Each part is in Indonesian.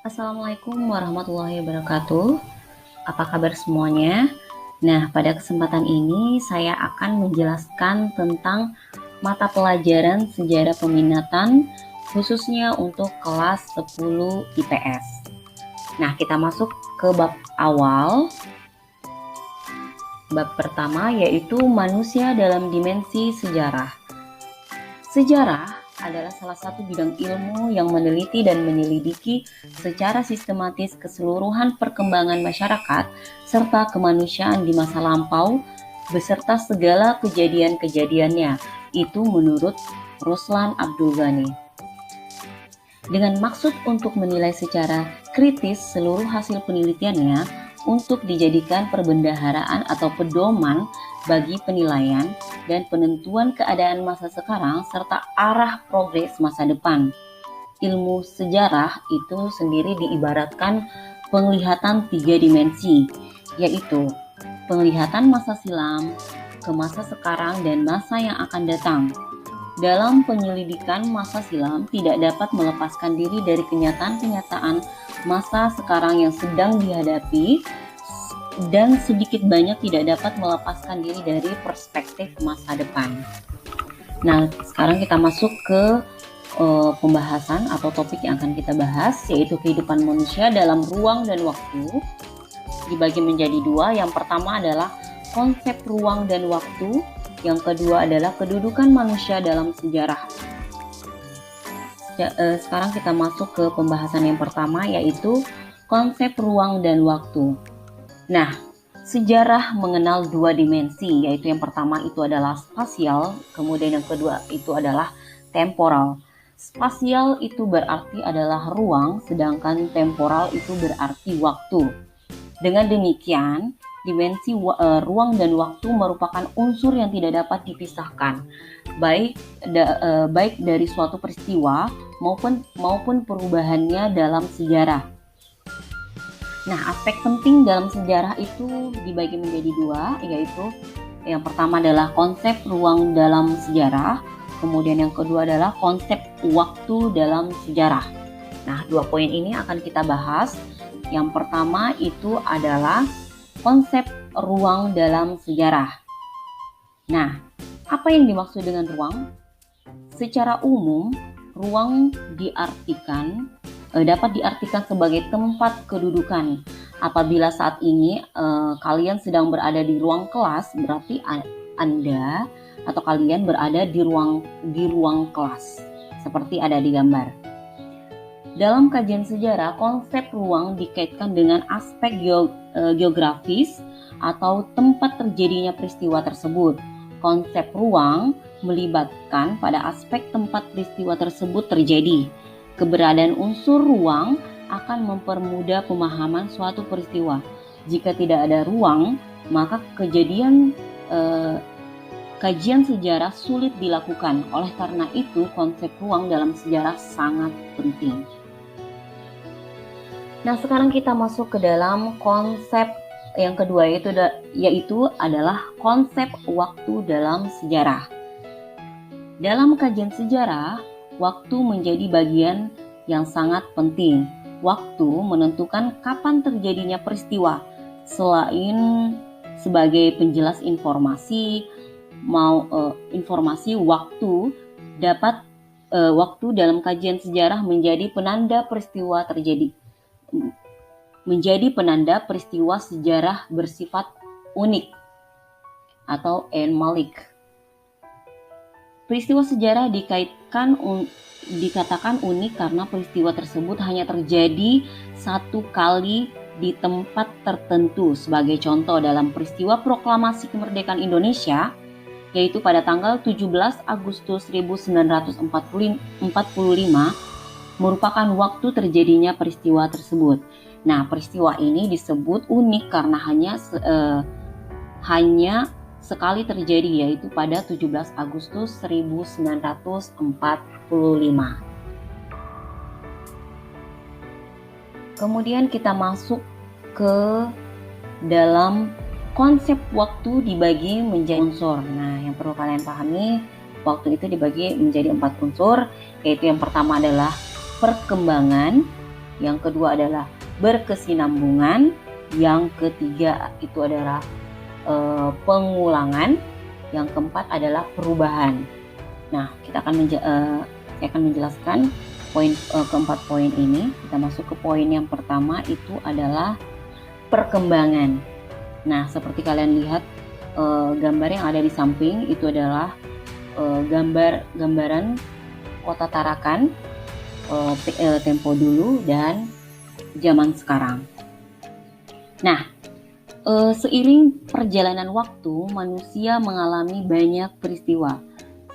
Assalamualaikum warahmatullahi wabarakatuh. Apa kabar semuanya? Nah, pada kesempatan ini saya akan menjelaskan tentang mata pelajaran sejarah peminatan khususnya untuk kelas 10 IPS. Nah, kita masuk ke bab awal. Bab pertama yaitu manusia dalam dimensi sejarah. Sejarah adalah salah satu bidang ilmu yang meneliti dan menyelidiki secara sistematis keseluruhan perkembangan masyarakat serta kemanusiaan di masa lampau beserta segala kejadian-kejadiannya. Itu menurut Ruslan Abdul Ghani. Dengan maksud untuk menilai secara kritis seluruh hasil penelitiannya untuk dijadikan perbendaharaan atau pedoman bagi penilaian dan penentuan keadaan masa sekarang serta arah progres masa depan. Ilmu sejarah itu sendiri diibaratkan penglihatan 3 dimensi, yaitu penglihatan masa silam, ke masa sekarang, dan masa yang akan datang. Dalam penyelidikan masa silam tidak dapat melepaskan diri dari kenyataan-kenyataan masa sekarang yang sedang dihadapi dan sedikit banyak tidak dapat melepaskan diri dari perspektif masa depan. Nah, sekarang kita masuk ke pembahasan atau topik yang akan kita bahas, yaitu kehidupan manusia dalam ruang dan waktu. Dibagi menjadi dua. Yang pertama adalah konsep ruang dan waktu. Yang kedua adalah kedudukan manusia dalam sejarah. Sekarang kita masuk ke pembahasan yang pertama, yaitu konsep ruang dan waktu. Nah, sejarah mengenal dua dimensi, yaitu yang pertama itu adalah spasial, kemudian yang kedua itu adalah temporal. Spasial itu berarti adalah ruang, sedangkan temporal itu berarti waktu. Dengan demikian, dimensi ruang dan waktu merupakan unsur yang tidak dapat dipisahkan, baik dari suatu peristiwa maupun perubahannya dalam sejarah. Nah, aspek penting dalam sejarah itu dibagi menjadi dua, yaitu yang pertama adalah konsep ruang dalam sejarah, kemudian yang kedua adalah konsep waktu dalam sejarah. Nah, dua poin ini akan kita bahas. Yang pertama itu adalah konsep ruang dalam sejarah. Nah, apa yang dimaksud dengan ruang? Secara umum, ruang dapat diartikan sebagai tempat kedudukan. Apabila saat ini kalian sedang berada di ruang kelas, berarti Anda atau kalian berada di ruang kelas, seperti ada di gambar. Dalam kajian sejarah, konsep ruang dikaitkan dengan aspek geografis atau tempat terjadinya peristiwa tersebut. Konsep ruang melibatkan pada aspek tempat peristiwa tersebut terjadi. Keberadaan unsur ruang akan mempermudah pemahaman suatu peristiwa. Jika tidak ada ruang, maka kajian sejarah sulit dilakukan. Oleh karena itu, konsep ruang dalam sejarah sangat penting. Nah, sekarang kita masuk ke dalam konsep yang kedua, yaitu adalah konsep waktu dalam sejarah. Dalam kajian sejarah, waktu menjadi bagian yang sangat penting. Waktu menentukan kapan terjadinya peristiwa. Selain sebagai penjelas informasi, waktu dalam kajian sejarah menjadi penanda peristiwa sejarah bersifat unik atau anomalik. Peristiwa sejarah dikatakan unik karena peristiwa tersebut hanya terjadi satu kali di tempat tertentu. Sebagai contoh, dalam peristiwa proklamasi kemerdekaan Indonesia, yaitu pada tanggal 17 Agustus 1945, merupakan waktu terjadinya peristiwa tersebut. Nah, peristiwa ini disebut unik karena hanya sekali terjadi, yaitu pada 17 Agustus 1945. Kemudian kita masuk ke dalam konsep waktu dibagi menjadi unsur. Nah, yang perlu kalian pahami, waktu itu dibagi menjadi 4 unsur, yaitu yang pertama adalah perkembangan, yang kedua adalah berkesinambungan, yang ketiga itu adalah pengulangan, yang keempat adalah perubahan. Nah, saya akan menjelaskan keempat poin ini. Kita masuk ke poin yang pertama, itu adalah perkembangan. Nah, seperti kalian lihat gambar yang ada di samping itu adalah gambaran Kota Tarakan tempo dulu dan zaman sekarang. Nah, seiring perjalanan waktu, manusia mengalami banyak peristiwa.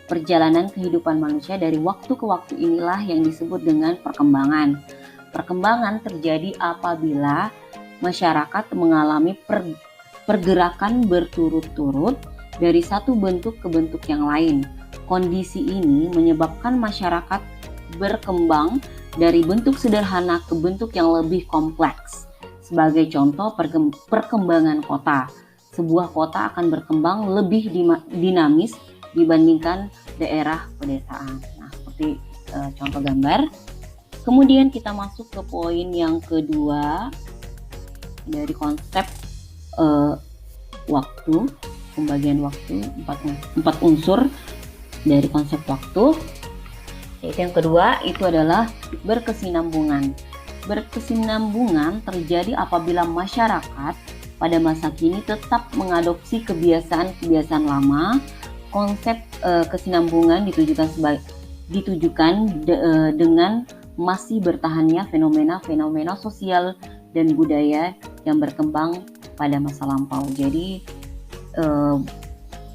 Perjalanan kehidupan manusia dari waktu ke waktu inilah yang disebut dengan perkembangan. Perkembangan terjadi apabila masyarakat mengalami pergerakan berturut-turut dari satu bentuk ke bentuk yang lain. Kondisi ini menyebabkan masyarakat berkembang dari bentuk sederhana ke bentuk yang lebih kompleks. Sebagai contoh, perkembangan kota. Sebuah kota akan berkembang lebih dinamis dibandingkan daerah pedesaan. Nah, seperti contoh gambar. Kemudian kita masuk ke poin yang kedua dari konsep waktu, pembagian waktu, empat unsur dari konsep waktu. Yaitu yang kedua itu adalah berkesinambungan. Berkesinambungan terjadi apabila masyarakat pada masa kini tetap mengadopsi kebiasaan-kebiasaan lama. Konsep kesinambungan ditujukan dengan masih bertahannya fenomena-fenomena sosial dan budaya yang berkembang pada masa lampau. Jadi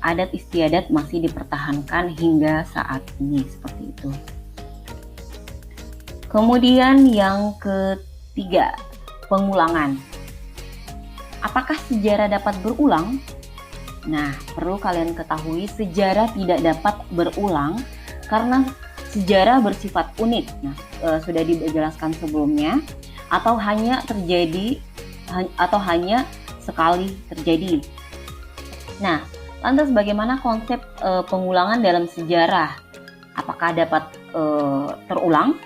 adat istiadat masih dipertahankan hingga saat ini, seperti itu. Kemudian yang ketiga, pengulangan. Apakah sejarah dapat berulang? Nah, perlu kalian ketahui, sejarah tidak dapat berulang karena sejarah bersifat unik. Nah, sudah dijelaskan sebelumnya, atau hanya sekali terjadi. Nah, lantas bagaimana konsep pengulangan dalam sejarah? Apakah dapat terulang?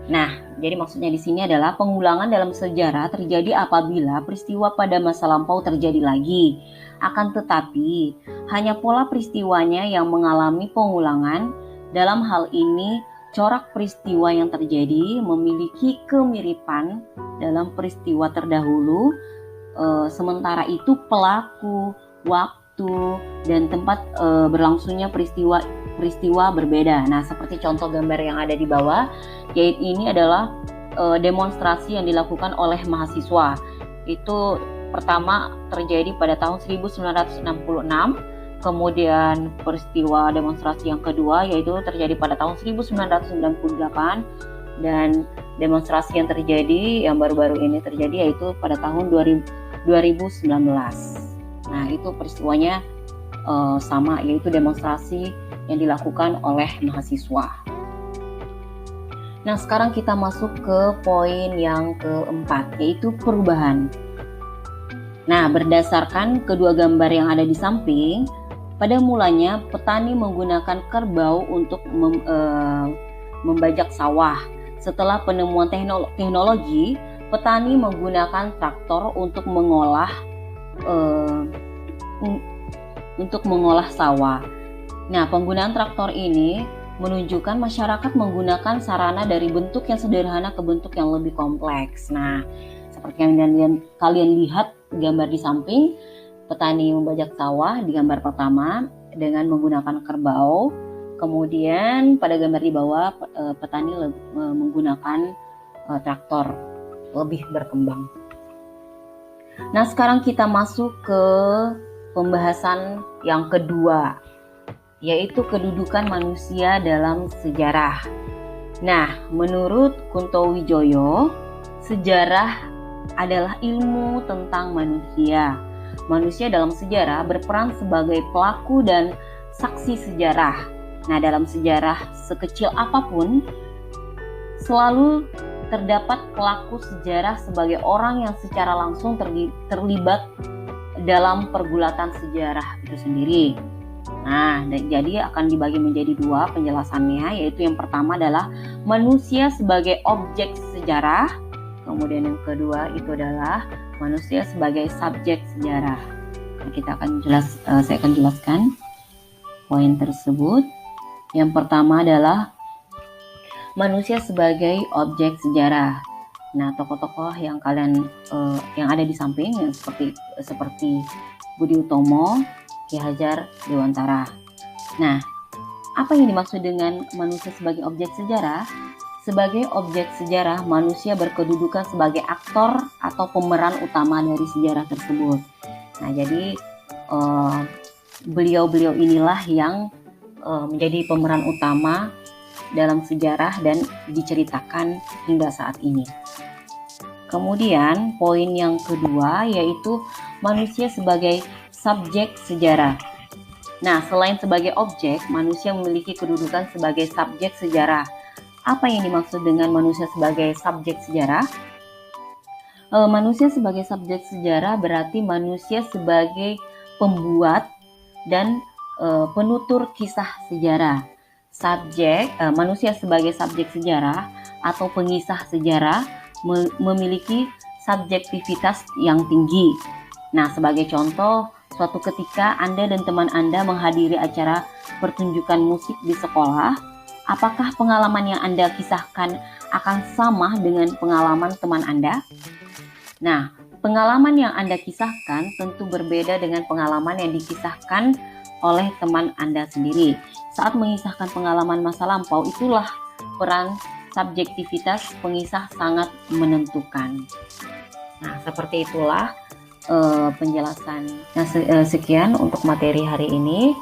Nah, jadi maksudnya di sini adalah pengulangan dalam sejarah terjadi apabila peristiwa pada masa lampau terjadi lagi. Akan tetapi, hanya pola peristiwanya yang mengalami pengulangan. Dalam hal ini, corak peristiwa yang terjadi memiliki kemiripan dalam peristiwa terdahulu. Sementara itu, pelaku, waktu, dan tempat berlangsungnya peristiwa berbeda. Nah, seperti contoh gambar yang ada di bawah, yaitu ini adalah demonstrasi yang dilakukan oleh mahasiswa. Itu pertama terjadi pada tahun 1966, kemudian peristiwa demonstrasi yang kedua yaitu terjadi pada tahun 1998, dan demonstrasi yang terjadi yang baru-baru ini terjadi yaitu pada tahun 2019. Nah, itu peristiwanya sama, yaitu demonstrasi yang dilakukan oleh mahasiswa. Nah, sekarang kita masuk ke poin yang keempat, yaitu perubahan. Nah, berdasarkan kedua gambar yang ada di samping, pada mulanya petani menggunakan kerbau untuk membajak sawah. Setelah penemuan teknologi, petani menggunakan traktor untuk mengolah sawah. Nah, penggunaan traktor ini menunjukkan masyarakat menggunakan sarana dari bentuk yang sederhana ke bentuk yang lebih kompleks. Nah, seperti yang kalian lihat gambar di samping, petani membajak sawah di gambar pertama dengan menggunakan kerbau. Kemudian pada gambar di bawah, petani menggunakan traktor, lebih berkembang. Nah, sekarang kita masuk ke pembahasan yang kedua, yaitu kedudukan manusia dalam sejarah. Nah, menurut Kunto Wijoyo, sejarah adalah ilmu tentang manusia. Manusia dalam sejarah berperan sebagai pelaku dan saksi sejarah. Nah, dalam sejarah sekecil apapun, selalu terdapat pelaku sejarah sebagai orang yang secara langsung terlibat dalam pergulatan sejarah itu sendiri. Nah, jadi akan dibagi menjadi dua penjelasannya, yaitu yang pertama adalah manusia sebagai objek sejarah, Kemudian yang kedua itu adalah manusia sebagai subjek sejarah. Saya akan jelaskan poin tersebut. Yang pertama adalah manusia sebagai objek sejarah. Nah, tokoh-tokoh yang yang ada di samping yang seperti Budi Utomo, Ki Hajar Dewantara. Nah, apa yang dimaksud dengan manusia sebagai objek sejarah? Sebagai objek sejarah, manusia berkedudukan sebagai aktor atau pemeran utama dari sejarah tersebut. Nah, jadi beliau-beliau inilah yang menjadi pemeran utama dalam sejarah dan diceritakan hingga saat ini. Kemudian poin yang kedua yaitu manusia sebagai subjek sejarah. Nah, selain sebagai objek, manusia memiliki kedudukan sebagai subjek sejarah. Apa yang dimaksud dengan manusia sebagai subjek sejarah? Manusia sebagai subjek sejarah berarti manusia sebagai pembuat dan penutur kisah sejarah. Manusia sebagai subjek sejarah atau pengisah sejarah memiliki subjektivitas yang tinggi. Nah, sebagai contoh, suatu ketika Anda dan teman Anda menghadiri acara pertunjukan musik di sekolah, apakah pengalaman yang Anda kisahkan akan sama dengan pengalaman teman Anda? Nah, pengalaman yang Anda kisahkan tentu berbeda dengan pengalaman yang dikisahkan oleh teman Anda sendiri. Saat mengisahkan pengalaman masa lampau, itulah peran subjektivitas pengisah sangat menentukan. Nah, seperti itulah penjelasan. Nah, sekian untuk materi hari ini.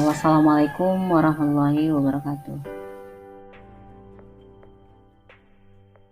Wassalamualaikum warahmatullahi wabarakatuh.